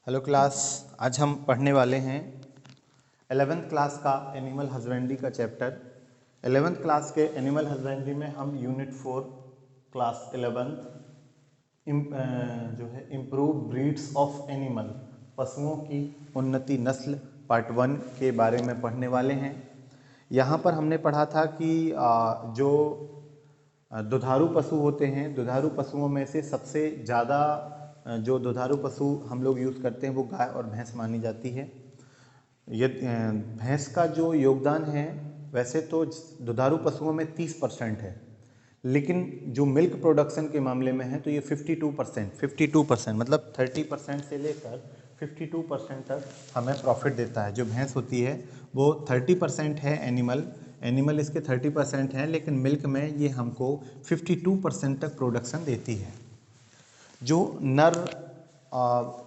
Hello class, आज हम पढ़ने वाले हैं 11th क्लास का एनिमल हस्बेंड्री का चैप्टर। 11th क्लास के एनिमल हस्बेंड्री में हम यूनिट 4 क्लास 11th जो है इम्प्रूव ब्रीड्स ऑफ एनिमल, पशुओं की उन्नति नस्ल पार्ट 1 के बारे में पढ़ने वाले हैं। यहाँ पर हमने पढ़ा था कि जो दुधारू पशु होते हैं, दुधारू पशुओं में से सबसे ज़्यादा जो दुधारू पशु हम लोग यूज़ करते हैं वो गाय और भैंस मानी जाती है। ये भैंस का जो योगदान है वैसे तो दुधारू पशुओं में 30% है, लेकिन जो मिल्क प्रोडक्शन के मामले में है तो ये 52% मतलब 30% से लेकर 52% तक हमें प्रॉफिट देता है। जो भैंस होती है वो 30% है एनिमल इसके 30% है, लेकिन मिल्क में ये हमको 52% तक प्रोडक्शन देती है। जो नर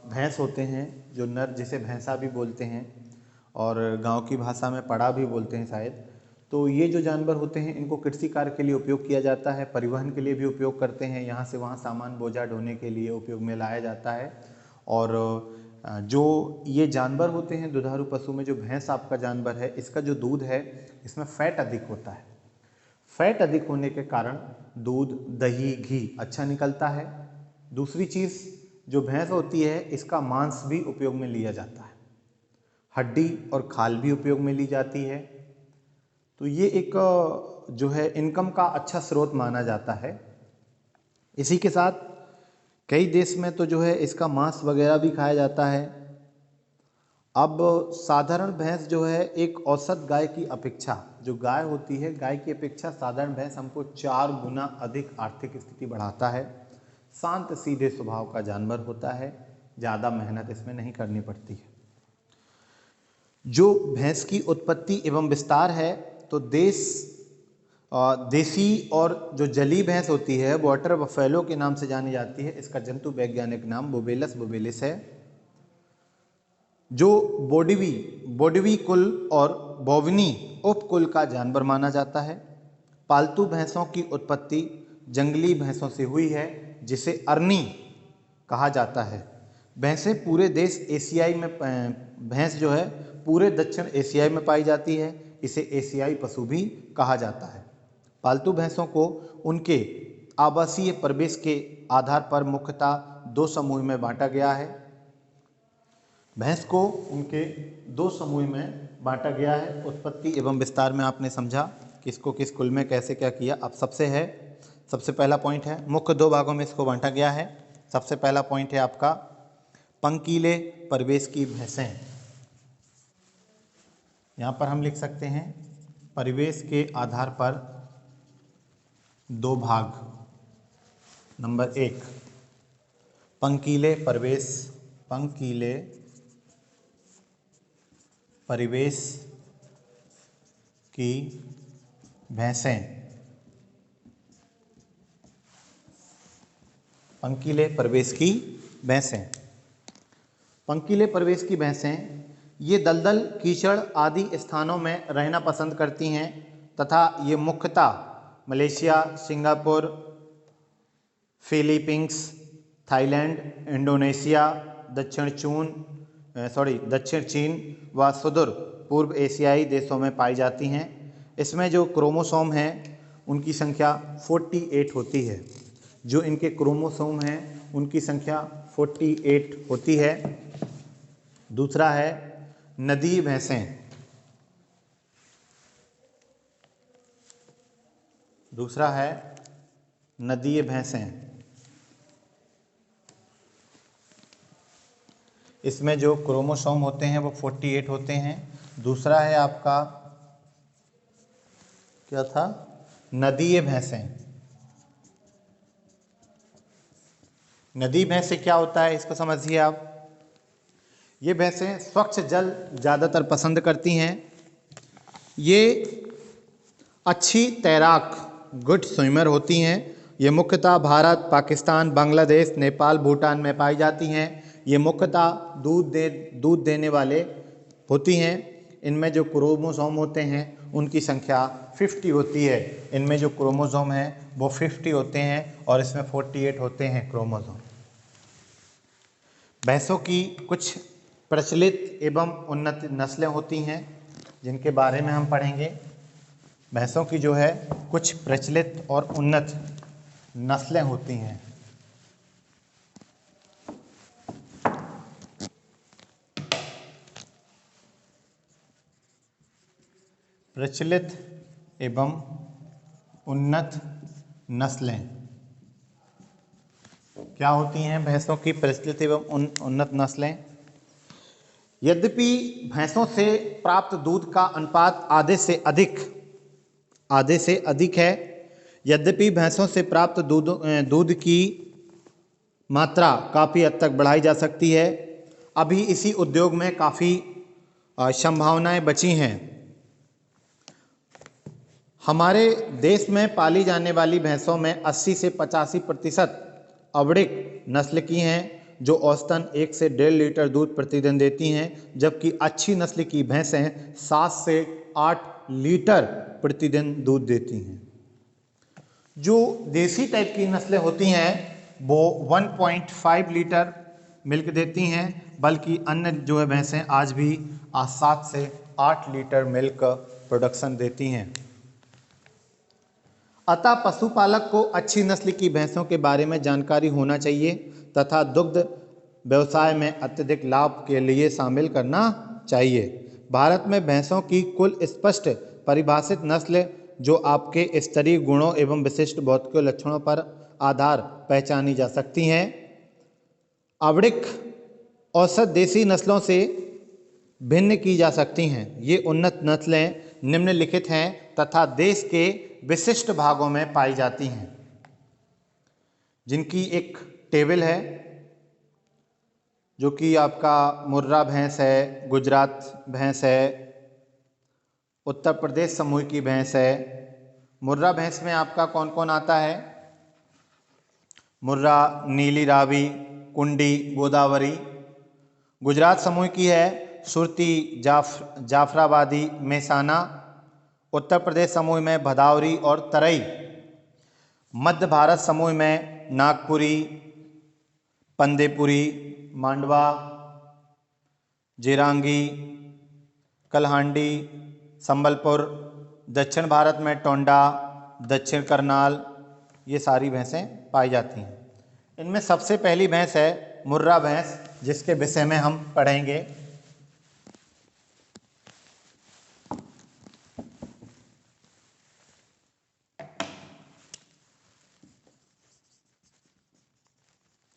भैंस होते हैं, जो नर जिसे भैंसा भी बोलते हैं और गांव की भाषा में पड़ा भी बोलते हैं शायद, तो ये जो जानवर होते हैं इनको कृषि कार्य के लिए उपयोग किया जाता है, परिवहन के लिए भी उपयोग करते हैं, यहाँ से वहाँ सामान बोझा ढोने के लिए उपयोग में लाया जाता है। और जो ये जानवर होते हैं दुधारू पशु में, जो भैंस आपका जानवर है, इसका जो दूध है इसमें फैट अधिक होता है। फैट अधिक होने के कारण दूध, दही, घी अच्छा निकलता है। दूसरी चीज़, जो भैंस होती है इसका मांस भी उपयोग में लिया जाता है, हड्डी और खाल भी उपयोग में ली जाती है। तो ये एक जो है इनकम का अच्छा स्रोत माना जाता है। इसी के साथ कई देश में तो जो है इसका मांस वगैरह भी खाया जाता है। अब साधारण भैंस जो है एक औसत गाय की अपेक्षा, जो गाय होती है गाय की अपेक्षा साधारण भैंस हमको 4 गुना अधिक आर्थिक स्थिति बढ़ाता है। शांत सीधे स्वभाव का जानवर होता है, ज़्यादा मेहनत इसमें नहीं करनी पड़ती है। जो भैंस की उत्पत्ति एवं विस्तार है तो देसी और जो जली भैंस होती है वाटर बफेलो के नाम से जानी जाती है। इसका जंतु वैज्ञानिक नाम बोवेलस बोवेलिस है। जो बोडवी कुल और बोवनी उपकुल का जानवर माना जाता है। पालतू भैंसों की उत्पत्ति जंगली भैंसों से हुई है, जिसे अरनी कहा जाता है। भैंसें पूरे देश एशियाई में भैंस जो है पूरे दक्षिण एशियाई में पाई जाती है, इसे एशियाई पशु भी कहा जाता है। पालतू भैंसों को उनके आवासीय प्रवेश के आधार पर मुख्यतः 2 समूह में बांटा गया है। भैंस को उनके 2 समूह में बांटा गया है। उत्पत्ति एवं विस्तार में आपने समझा किसको किस कुल में कैसे क्या किया। अब सबसे पहला पॉइंट है, मुख्य 2 भागों में इसको बांटा गया है। सबसे पहला पॉइंट है आपका पंकीले परिवेश की भैंसें। यहाँ पर हम लिख सकते हैं परिवेश के आधार पर 2 भाग। नंबर 1 पंकीले परिवेश की भैंसें। पंकीले परिवेश की भैंसें ये दलदल, कीचड़ आदि स्थानों में रहना पसंद करती हैं तथा ये मुख्यतः Malaysia, Singapore, Philippines, Thailand, Indonesia, दक्षिण चीन व सुदूर पूर्व एशियाई देशों में पाई जाती हैं। इसमें जो क्रोमोसोम हैं उनकी संख्या 48 होती है। जो इनके क्रोमोसोम हैं उनकी संख्या 48 होती है। दूसरा है नदीय भैंसें। इसमें जो क्रोमोसोम होते हैं वो 48 होते हैं। दूसरा है आपका क्या था, नदीय भैंसें। नदी भैंसें क्या होता है इसको समझिए आप। ये भैंसें स्वच्छ जल ज़्यादातर पसंद करती हैं। ये अच्छी तैराक, गुड स्विमर होती हैं। ये मुख्यतः भारत, पाकिस्तान, बांग्लादेश, नेपाल, भूटान में पाई जाती हैं। ये मुख्यतः दूध देने वाले होती हैं। इनमें जो क्रोमोसोम होते हैं उनकी संख्या 50 होती है। इनमें जो क्रोमोसोम हैं वो 50 होते हैं और इसमें 48 होते हैं क्रोमोसोम। भैंसों की कुछ प्रचलित एवं उन्नत नस्लें होती हैं जिनके बारे में हम पढ़ेंगे। भैंसों की जो है कुछ प्रचलित और उन्नत नस्लें होती हैं। प्रचलित एवं उन्नत नस्लें क्या होती हैं? भैंसों की प्रचलित एवं उन्नत नस्लें। यद्यपि भैंसों से प्राप्त दूध का अनुपात आधे से अधिक है, यद्यपि भैंसों से प्राप्त दूध की मात्रा काफ़ी हद तक बढ़ाई जा सकती है। अभी इसी उद्योग में काफ़ी संभावनाएं बची हैं। हमारे देश में पाली जाने वाली भैंसों में 80 से 85% अवड़िक नस्ल की हैं, जो औसतन 1 से 1.5 लीटर दूध प्रतिदिन देती हैं, जबकि अच्छी नस्ल की भैंसें 7 से 8 लीटर प्रतिदिन दूध देती हैं। जो देसी टाइप की नस्लें होती हैं वो 1.5 लीटर मिल्क देती हैं, बल्कि अन्य जो है भैंसें आज भी 7 से 8 लीटर मिल्क प्रोडक्शन देती हैं। अतः पशुपालक को अच्छी नस्ल की भैंसों के बारे में जानकारी होना चाहिए तथा दुग्ध व्यवसाय में अत्यधिक लाभ के लिए शामिल करना चाहिए। भारत में भैंसों की कुल स्पष्ट परिभाषित नस्ल जो आपके स्तरीय गुणों एवं विशिष्ट भौतिक लक्षणों पर आधार पहचानी जा सकती हैं। आवड़िक औसत देसी नस्लों से भिन्न की जा सकती हैं। ये उन्नत नस्लें निम्नलिखित हैं तथा देश के विशिष्ट भागों में पाई जाती हैं, जिनकी एक टेबल है, जो कि आपका मुर्रा भैंस है, गुजरात भैंस है, उत्तर प्रदेश समूह की भैंस है। मुर्रा भैंस में आपका कौन कौन आता है? मुर्रा, नीली रावी, कुंडी, गोदावरी। गुजरात समूह की है सुरती, जाफराबादी, मेसाना। उत्तर प्रदेश समूह में भदावरी और तरई। मध्य भारत समूह में नागपुरी, पंदेपुरी, मांडवा, जेरांगी, कलहांडी, संबलपुर। दक्षिण भारत में टोंडा, दक्षिण करनाल, ये सारी भैंसें पाई जाती हैं। इनमें सबसे पहली भैंस है मुर्रा भैंस, जिसके विषय में हम पढ़ेंगे।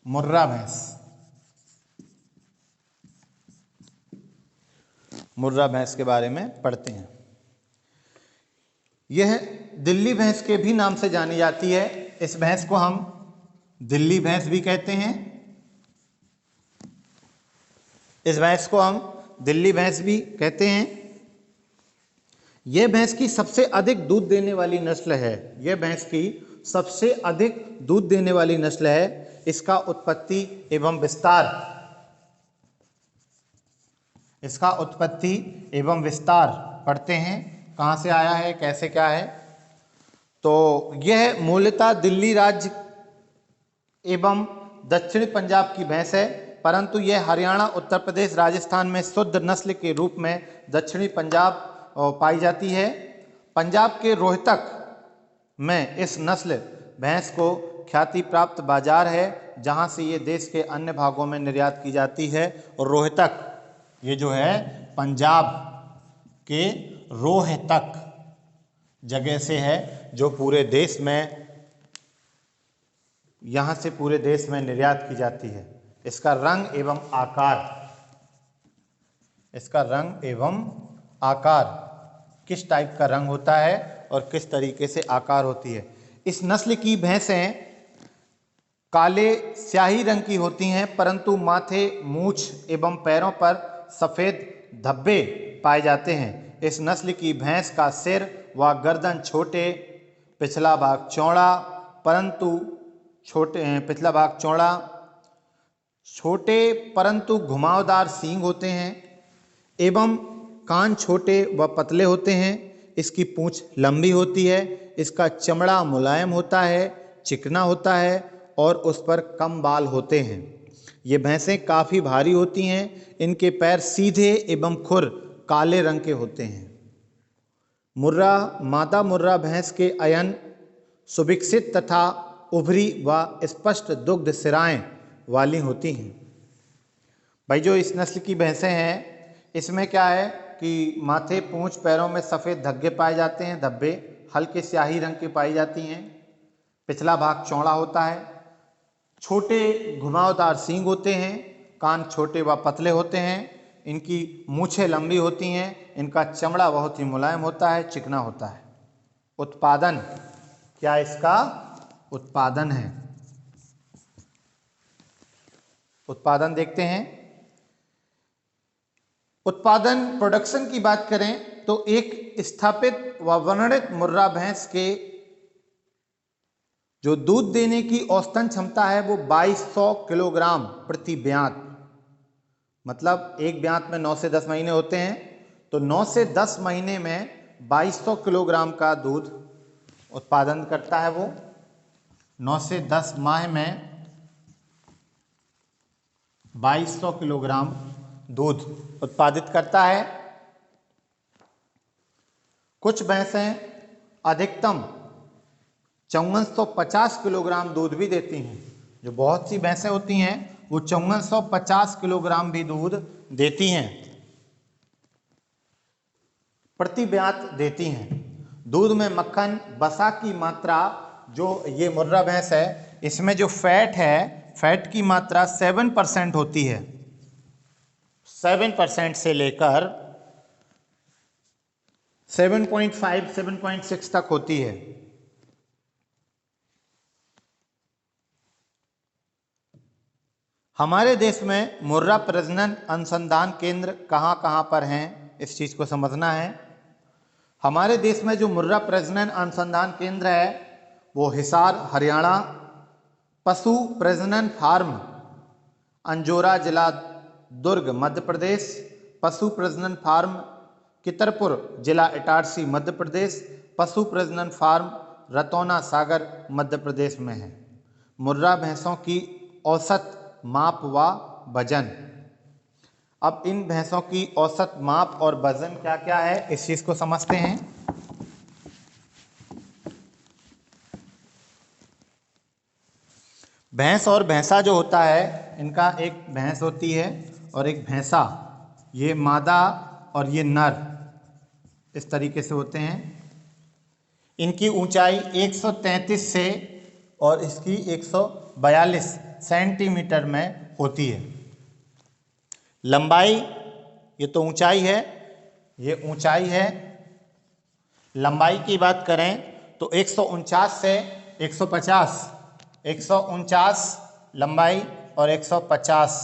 मुर्रा भैंस, मुर्रा भैंस के बारे में पढ़ते हैं। यह दिल्ली भैंस के भी नाम से जानी जाती है। इस भैंस को हम दिल्ली भैंस भी कहते हैं। इस भैंस को हम दिल्ली भैंस भी कहते हैं। यह भैंस की सबसे अधिक दूध देने वाली नस्ल है। यह भैंस की सबसे अधिक दूध देने वाली नस्ल है। इसका उत्पत्ति एवं विस्तार पढ़ते हैं, कहाँ से आया है, कैसे क्या है। तो यह मूलतः दिल्ली राज्य एवं दक्षिणी पंजाब की भैंस है, परंतु यह हरियाणा, उत्तर प्रदेश, राजस्थान में शुद्ध नस्ल के रूप में दक्षिणी पंजाब पाई जाती है। पंजाब के रोहतक में इस नस्ल भैंस को ख्याति प्राप्त बाजार है, जहां से ये देश के अन्य भागों में निर्यात की जाती है। और रोहतक, ये जो है पंजाब के रोहतक जगह से है, जो पूरे देश में, यहाँ से पूरे देश में निर्यात की जाती है। इसका रंग एवं आकार किस टाइप का रंग होता है और किस तरीके से आकार होती है। इस नस्ल की भैंसें काले स्याही रंग की होती हैं, परंतु माथे, मूछ एवं पैरों पर सफ़ेद धब्बे पाए जाते हैं। इस नस्ल की भैंस का सिर व गर्दन छोटे, पिछला भाग छोटे परंतु घुमावदार सींग होते हैं एवं कान छोटे व पतले होते हैं। इसकी पूंछ लंबी होती है। इसका चमड़ा मुलायम होता है, चिकना होता है और उस पर कम बाल होते हैं। ये भैंसें काफ़ी भारी होती हैं। इनके पैर सीधे एवं खुर काले रंग के होते हैं। मुर्रा मादा मुर्रा भैंस के अयन सुविकसित तथा उभरी व स्पष्ट दुग्ध सिराएं वाली होती हैं। भाई जो इस नस्ल की भैंसें हैं, इसमें क्या है कि माथे, पूंछ, पैरों में सफ़ेद धब्बे पाए जाते हैं। धब्बे हल्के स्याही रंग की पाई जाती हैं। पिछला भाग चौड़ा होता है। छोटे घुमावदार सींग होते हैं। कान छोटे व पतले होते हैं। इनकी मूछें लंबी होती हैं। इनका चमड़ा बहुत ही मुलायम होता है, चिकना होता है। उत्पादन, क्या इसका उत्पादन है? उत्पादन देखते हैं। उत्पादन प्रोडक्शन की बात करें तो एक स्थापित व वर्णित मुर्रा भैंस के जो दूध देने की औसतन क्षमता है वो 2200 किलोग्राम प्रति ब्यात, मतलब एक ब्यात में 9 से 10 महीने होते हैं, तो 9 से 10 महीने में 2200 किलोग्राम का दूध उत्पादन करता है। वो 9 से 10 माह में 2200 किलोग्राम दूध उत्पादित करता है। कुछ भैंसें अधिकतम 5450 किलोग्राम दूध भी देती हैं। जो बहुत सी भैंसें होती हैं वो 5450 किलोग्राम भी दूध देती हैं, प्रति ब्यात देती हैं। दूध में मक्खन, वसा की मात्रा, जो ये मुर्रा भैंस है इसमें जो फैट है, फैट की मात्रा 7% होती है। 7% से लेकर 7.5, 7.6 तक होती है। हमारे देश में मुर्रा प्रजनन अनुसंधान केंद्र कहाँ कहाँ पर हैं, इस चीज़ को समझना है। हमारे देश में जो मुर्रा प्रजनन अनुसंधान केंद्र है वो हिसार हरियाणा, पशु प्रजनन फार्म अंजोरा जिला दुर्ग मध्य प्रदेश, पशु प्रजनन फार्म कितरपुर जिला इटारसी मध्य प्रदेश, पशु प्रजनन फार्म रतौना सागर मध्य प्रदेश में है। मुर्रा भैंसों की औसत माप व वजन। अब इन भैंसों की औसत माप और वजन क्या क्या है, इस चीज को समझते हैं। भैंस और भैंसा जो होता है, इनका एक भैंस होती है और एक भैंसा, ये मादा और ये नर, इस तरीके से होते हैं। इनकी ऊंचाई 133 से और इसकी 142 सेंटीमीटर में होती है। लंबाई, ये तो ऊंचाई है, ये ऊंचाई है। लंबाई की बात करें तो 149 से 150, 149 लंबाई और 150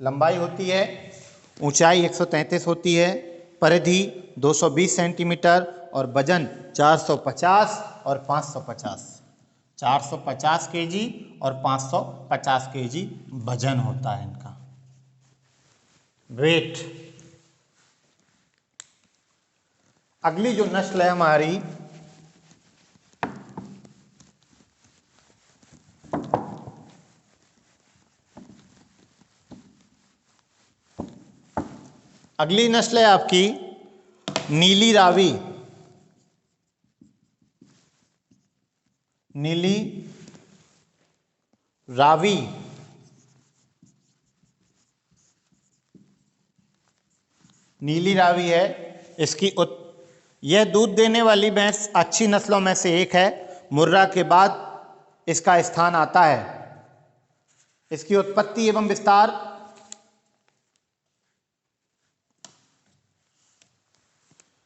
लंबाई होती है। ऊंचाई 133 होती है। परिधि 220 सेंटीमीटर और वजन 450 और 550, 450 केजी और 550 केजी वजन होता है इनका। वेट। अगली जो नस्ल है हमारी, अगली नस्ल है आपकी नीली रावी। नीली रावी नीली रावी है। यह दूध देने वाली भैंस अच्छी नस्लों में से एक है। मुर्रा के बाद इसका स्थान आता है। इसकी उत्पत्ति एवं विस्तार।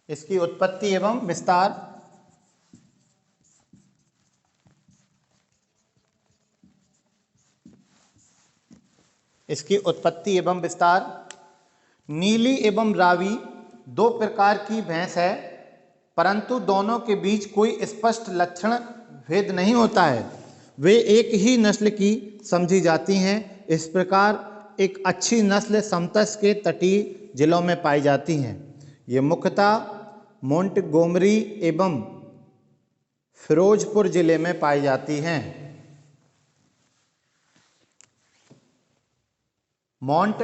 इसकी उत्पत्ति एवं विस्तार। इसकी उत्पत्ति एवं विस्तार। नीली एवं रावी दो प्रकार की भैंस है, परंतु दोनों के बीच कोई स्पष्ट लक्षण भेद नहीं होता है। वे एक ही नस्ल की समझी जाती हैं। इस प्रकार एक अच्छी नस्ल समतस के तटीय जिलों में पाई जाती हैं। ये मुख्यतः मोंटगोमरी एवं फिरोजपुर जिले में पाई जाती हैं। मोंट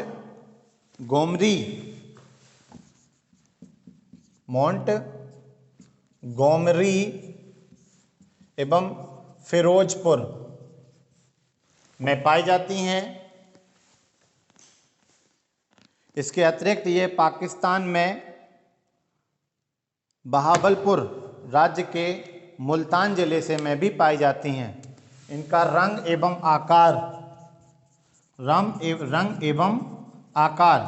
गोमरी एवं फिरोजपुर में पाई जाती हैं। इसके अतिरिक्त ये पाकिस्तान में बहावलपुर राज्य के मुल्तान जिले से में भी पाई जाती हैं। इनका रंग एवं आकार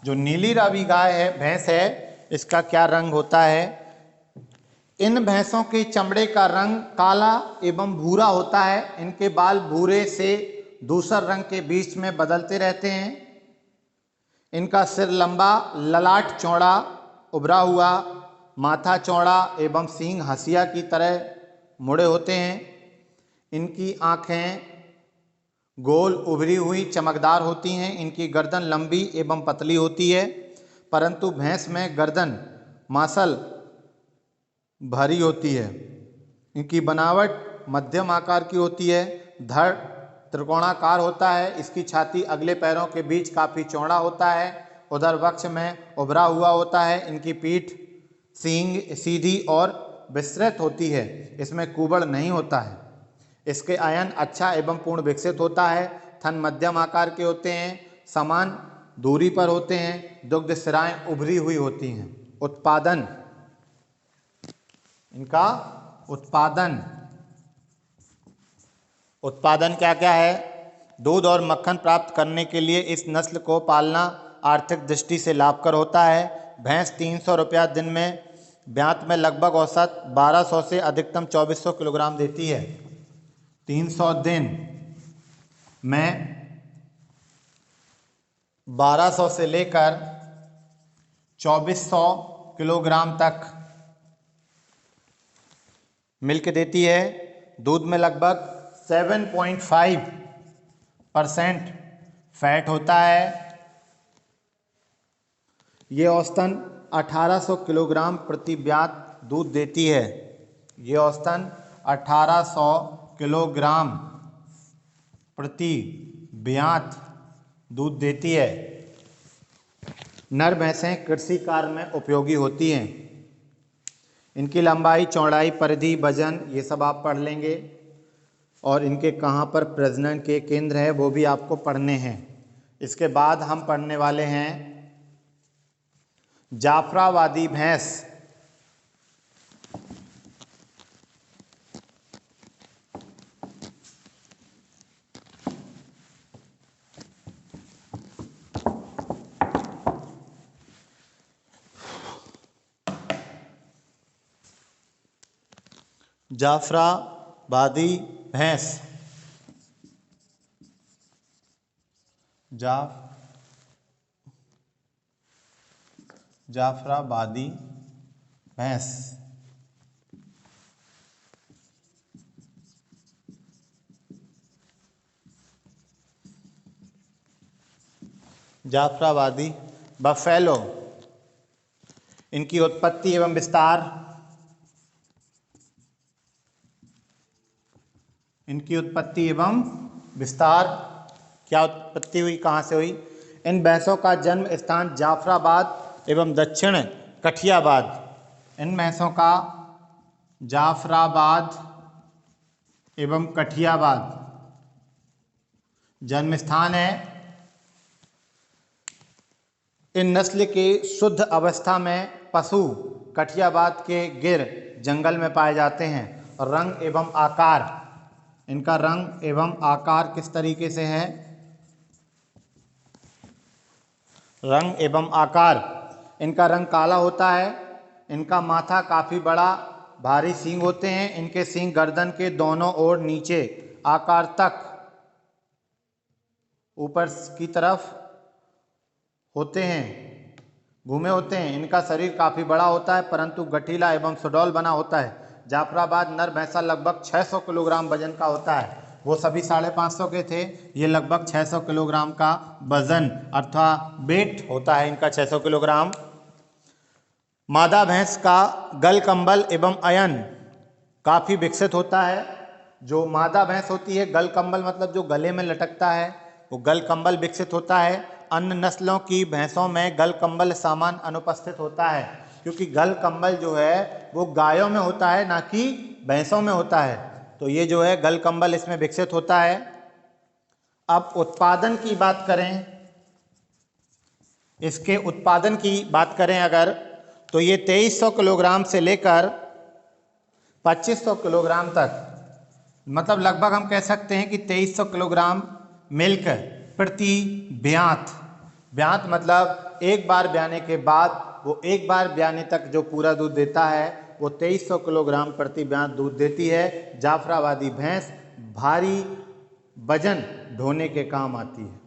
जो नीली रावी गाय है, भैंस है, इसका क्या रंग होता है? इन भैंसों के चमड़े का रंग काला एवं भूरा होता है। इनके बाल भूरे से धूसर रंग के बीच में बदलते रहते हैं। इनका सिर लंबा, ललाट चौड़ा उभरा हुआ, माथा चौड़ा एवं सींग हंसिया की तरह मुड़े होते हैं। इनकी आँखें गोल उभरी हुई चमकदार होती हैं। इनकी गर्दन लंबी एवं पतली होती है, परंतु भैंस में गर्दन मांसल भारी होती है। इनकी बनावट मध्यम आकार की होती है। धड़ त्रिकोणाकार होता है। इसकी छाती अगले पैरों के बीच काफ़ी चौड़ा होता है। उधर वक्ष में उभरा हुआ होता है। इनकी पीठ सींग सीधी और विस्तृत होती है। इसमें कुबड़ नहीं होता है। इसके आयन अच्छा एवं पूर्ण विकसित होता है। थन मध्यम आकार के होते हैं, समान दूरी पर होते हैं। दुग्ध सिराएं उभरी हुई होती हैं। उत्पादन, इनका उत्पादन क्या क्या है? दूध और मक्खन प्राप्त करने के लिए इस नस्ल को पालना आर्थिक दृष्टि से लाभकर होता है। भैंस 300 रुपया दिन में ब्यात में लगभग औसत 1200 से अधिकतम 2400 किलोग्राम देती है। 300 दिन में 1200 से लेकर 2400 किलोग्राम तक मिल्क देती है। दूध में लगभग 7.5% फैट होता है। ये औसतन 1800 किलोग्राम प्रति ब्यात दूध देती है। ये औसतन 1800 किलोग्राम प्रति ब्यात दूध देती है। नर भैंसें कृषि कार्य में उपयोगी होती हैं। इनकी लंबाई, चौड़ाई, परिधि, वजन ये सब आप पढ़ लेंगे। और इनके कहाँ पर प्रजनन के केंद्र है वो भी आपको पढ़ने हैं। इसके बाद हम पढ़ने वाले हैं जाफराबादी भैंस। जाफराबादी भैंस, जाफराबादी भैंस जाफराबादी बफेलो। इनकी उत्पत्ति एवं विस्तार, क्या उत्पत्ति हुई, कहाँ से हुई? इन भैंसों का जन्म स्थान जाफराबाद एवं दक्षिण कठियाबाद। इन भैंसों का जाफराबाद एवं कठियाबाद जन्म स्थान है। इन नस्ल के शुद्ध अवस्था में पशु कठियाबाद के गिर जंगल में पाए जाते हैं। और रंग एवं आकार, इनका रंग एवं आकार किस तरीके से है? रंग एवं आकार, इनका रंग काला होता है। इनका माथा काफ़ी बड़ा, भारी सींग होते हैं। इनके सींग गर्दन के दोनों ओर नीचे आकार तक ऊपर की तरफ होते हैं, घूमे होते हैं। इनका शरीर काफ़ी बड़ा होता है, परंतु गठीला एवं सुडौल बना होता है। जाफराबाद नर भैंसा लगभग 600 किलोग्राम वजन का होता है। वो सभी 550 के थे, ये लगभग 600 किलोग्राम का वजन अर्थात वेट होता है इनका 600 किलोग्राम। मादा भैंस का गल कंबल एवं अयन काफ़ी विकसित होता है। जो मादा भैंस होती है, गल कंबल मतलब जो गले में लटकता है, वो गल कंबल विकसित होता है। अन्य नस्लों की भैंसों में गल कंबल सामान्य अनुपस्थित होता है, क्योंकि गल कंबल जो है वो गायों में होता है, ना कि भैंसों में होता है। तो ये जो है गल कंबल इसमें विकसित होता है। अब उत्पादन की बात करें, इसके उत्पादन की बात करें अगर, तो ये 2300 किलोग्राम से लेकर 2500 किलोग्राम तक, मतलब लगभग हम कह सकते हैं कि 2300 किलोग्राम मिल्क प्रति ब्यात। ब्यात मतलब एक बार ब्याने के बाद वो एक बार ब्याने तक जो पूरा दूध देता है वो 2300 किलोग्राम प्रति ब्यात दूध देती है। जाफराबादी भैंस भारी वजन ढोने के काम आती है।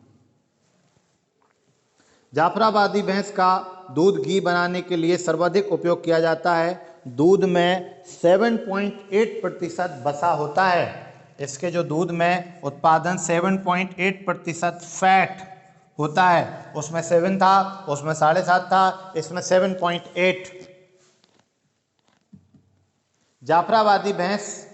जाफराबादी भैंस का दूध घी बनाने के लिए सर्वाधिक उपयोग किया जाता है। दूध में 7.8% वसा होता है। इसके जो दूध में उत्पादन 7.8% फैट होता है, उसमें 7 था, उसमें 7.5 था, इसमें 7.8। जाफराबादी भैंस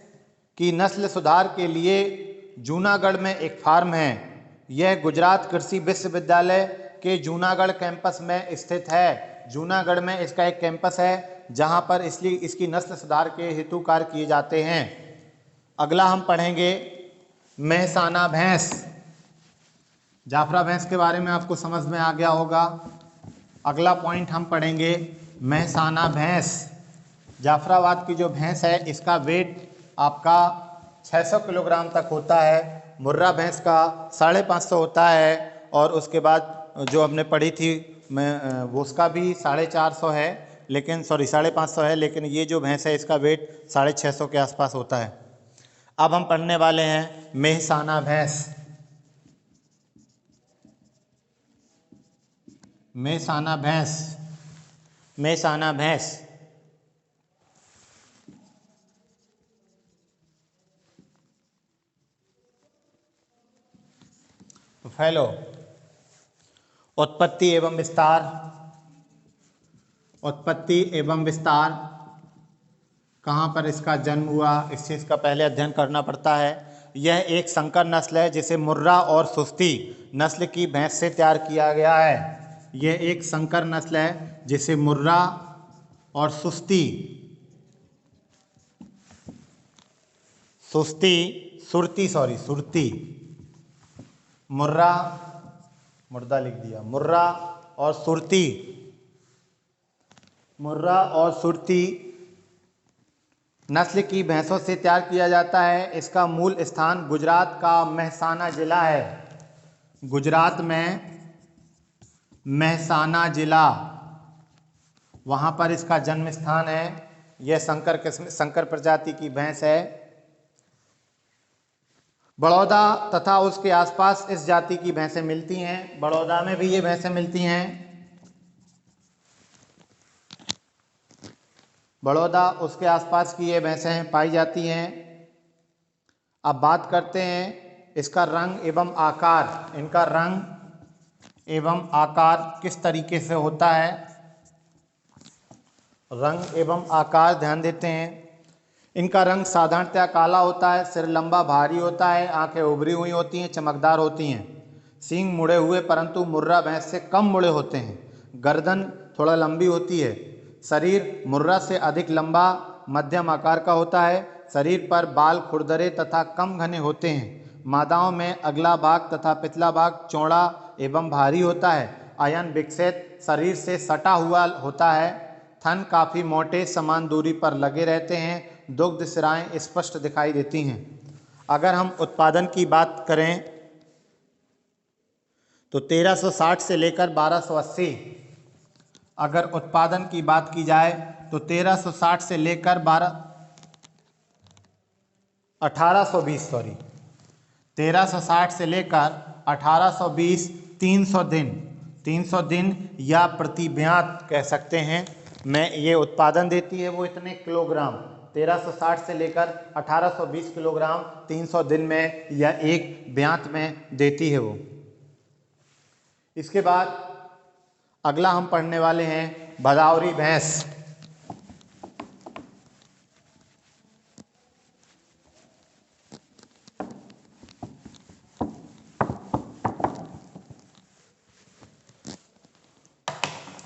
की नस्ल सुधार के लिए जूनागढ़ में एक फार्म है। यह गुजरात कृषि विश्वविद्यालय के जूनागढ़ कैंपस में स्थित है। जूनागढ़ में इसका एक कैंपस है जहां पर इसलिए इसकी नस्ल सुधार के हेतु कार्य किए जाते हैं। अगला हम पढ़ेंगे मेहसाना भैंस। जाफरा भैंस के बारे में आपको समझ में आ गया होगा। अगला पॉइंट हम पढ़ेंगे मेहसाना भैंस। जाफराबाद की जो भैंस है इसका वेट आपका 600 किलोग्राम तक होता है। मुर्रा भैंस का 550 होता है, और उसके बाद जो हमने पढ़ी थी मैं वो उसका भी 450 है, लेकिन 550 है, लेकिन ये जो भैंस है इसका वेट 650 के आसपास होता है। अब हम पढ़ने वाले हैं मेहसाना भैंस। मेहसाना भैंस, मेहसाना भैंस फैलो। उत्पत्ति एवं विस्तार। उत्पत्ति एवं विस्तार, कहाँ पर इसका जन्म हुआ, इस चीज़ का पहले अध्ययन करना पड़ता है। यह एक संकर नस्ल है जिसे मुर्रा और सुस्ती नस्ल की भैंस से तैयार किया गया है। यह एक संकर नस्ल है जिसे मुर्रा और सुस्ती सुरती मुर्रा, मुर्दा लिख दिया, मुर्रा और सुरती नस्ल की भैंसों से तैयार किया जाता है। इसका मूल स्थान गुजरात का मेहसाना जिला है। गुजरात में मेहसाना जिला, वहाँ पर इसका जन्म स्थान है। यह संकर प्रजाति की भैंस है। बड़ौदा तथा उसके आसपास इस जाति की भैंसें मिलती हैं। बड़ौदा में भी ये भैंसें मिलती हैं। बड़ौदा उसके आसपास की ये भैंसें पाई जाती हैं। अब बात करते हैं इसका रंग एवं आकार। इनका रंग एवं आकार किस तरीके से होता है। रंग एवं आकार ध्यान देते हैं। इनका रंग साधारणतः काला होता है। सिर लंबा भारी होता है। आंखें उभरी हुई होती हैं, चमकदार होती हैं। सींग मुड़े हुए परंतु मुर्रा भैंस से कम मुड़े होते हैं। गर्दन थोड़ा लंबी होती है। शरीर मुर्रा से अधिक लंबा मध्यम आकार का होता है। शरीर पर बाल खुरदरे तथा कम घने होते हैं। मादाओं में अगला भाग तथा पिछला भाग चौड़ा एवं भारी होता है। आयन विकसित शरीर से सटा हुआ होता है। थन काफ़ी मोटे समान दूरी पर लगे रहते हैं। दुग्ध सिराएं स्पष्ट दिखाई देती हैं। अगर हम उत्पादन की बात करें तो 1360 से लेकर 1280। अगर उत्पादन की बात की जाए तो 1360 से लेकर 1360 से लेकर 1820 300 दिन या प्रति ब्यात कह सकते हैं में ये उत्पादन देती है। वो इतने किलोग्राम 1360 से लेकर 1820 किलोग्राम 300 दिन में या एक ब्यात में देती है वो। इसके बाद अगला हम पढ़ने वाले हैं भदावरी भैंस।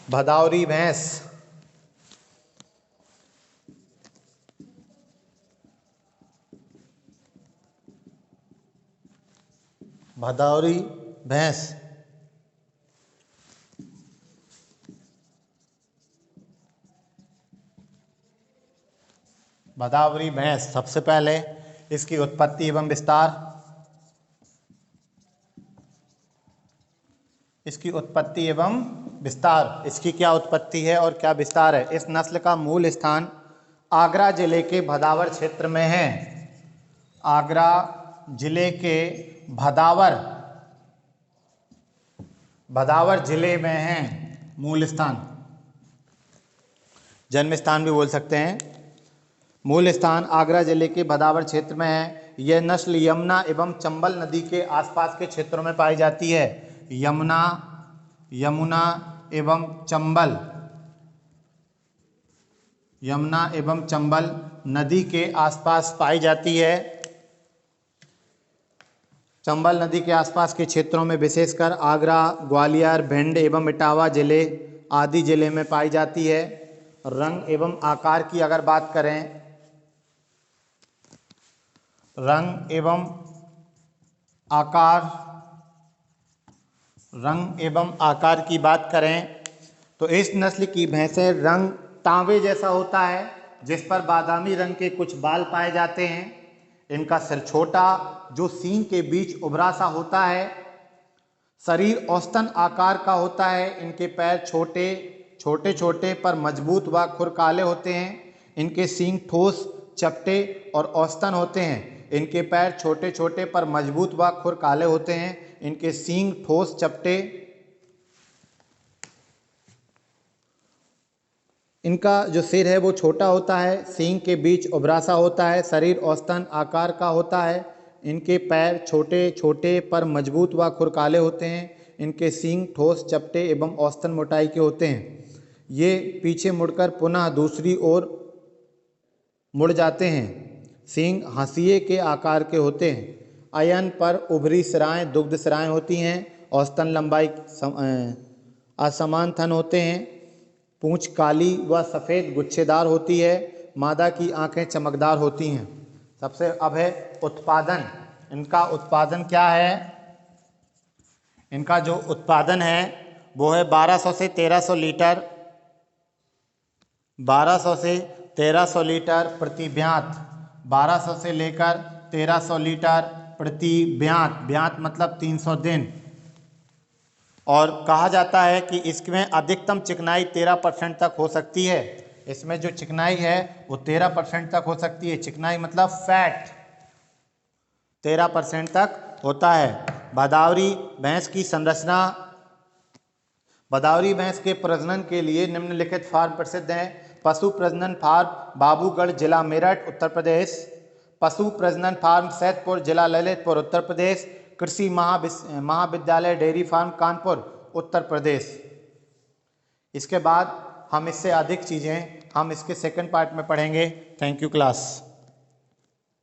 भदावरी भैंस, भदावरी भैंस। भदावरी भैंस सबसे पहले इसकी उत्पत्ति एवं विस्तार। इसकी उत्पत्ति एवं विस्तार, इसकी क्या उत्पत्ति है और क्या विस्तार है। इस नस्ल का मूल स्थान आगरा जिले के भदावर क्षेत्र में है। आगरा जिले के भदावर जिले में है मूल स्थान, जन्म स्थान भी बोल सकते हैं। मूल स्थान आगरा जिले के भदावर क्षेत्र में है। यह नस्ल यमुना एवं चंबल नदी के आसपास के क्षेत्रों में पाई जाती है। यमुना एवं चंबल नदी के आसपास पाई जाती है। चंबल नदी के आसपास के क्षेत्रों में विशेषकर आगरा, ग्वालियर, भिंड एवं इटावा जिले आदि जिले में पाई जाती है। रंग एवं आकार की अगर बात करें, रंग एवं आकार की बात करें तो इस नस्ल की भैंसें रंग तांबे जैसा होता है, जिस पर बादामी रंग के कुछ बाल पाए जाते हैं। इनका सिर छोटा जो सींग के बीच उभरा सा होता है। शरीर औसतन आकार का होता है। इनके पैर छोटे छोटे पर मजबूत व खुरकाले होते हैं। इनके सींग ठोस, चपटे और औसतन होते हैं। इनके पैर छोटे छोटे पर मजबूत व खुरकाले होते हैं। इनके सींग ठोस, चपटे। इनका जो सिर है वो छोटा होता है, सींग के बीच उभरा सा होता है, शरीर औसतन आकार का होता है। इनके पैर छोटे छोटे पर मजबूत व खुरकाले होते हैं। इनके सींग ठोस, चपटे एवं औसतन मोटाई के होते हैं। ये पीछे मुड़कर पुनः दूसरी ओर मुड़ जाते हैं। सींग हाशिए के आकार के होते हैं। अयन पर उभरी सिराएं दुग्ध सिराएं होती हैं। औसतन लंबाई असमान थन होते हैं। पूंछ काली व सफ़ेद गुच्छेदार होती है। मादा की आंखें चमकदार होती हैं। सबसे अब है उत्पादन। इनका उत्पादन क्या है? इनका जो उत्पादन है वो है 1200 से 1300 लीटर, 1200 से 1300 लीटर प्रति ब्यात। 1200 से लेकर 1300 लीटर प्रति ब्यात। ब्यात मतलब 300 दिन। और कहा जाता है कि इसमें अधिकतम चिकनाई 13% तक हो सकती है। इसमें जो चिकनाई है वो 13% तक हो सकती है। चिकनाई मतलब फैट 13% तक होता है। भदावरी भैंस की संरचना। भदावरी भैंस के प्रजनन के लिए निम्नलिखित फार्म प्रसिद्ध हैं। पशु प्रजनन फार्म बाबूगढ़, जिला मेरठ, उत्तर प्रदेश। पशु प्रजनन फार्म सैदपुर, जिला ललितपुर, उत्तर प्रदेश। कृषि महाविद्यालय डेयरी फार्म कानपुर, उत्तर प्रदेश। इसके बाद हम इससे अधिक चीज़ें हम इसके सेकंड पार्ट में पढ़ेंगे। Thank you class.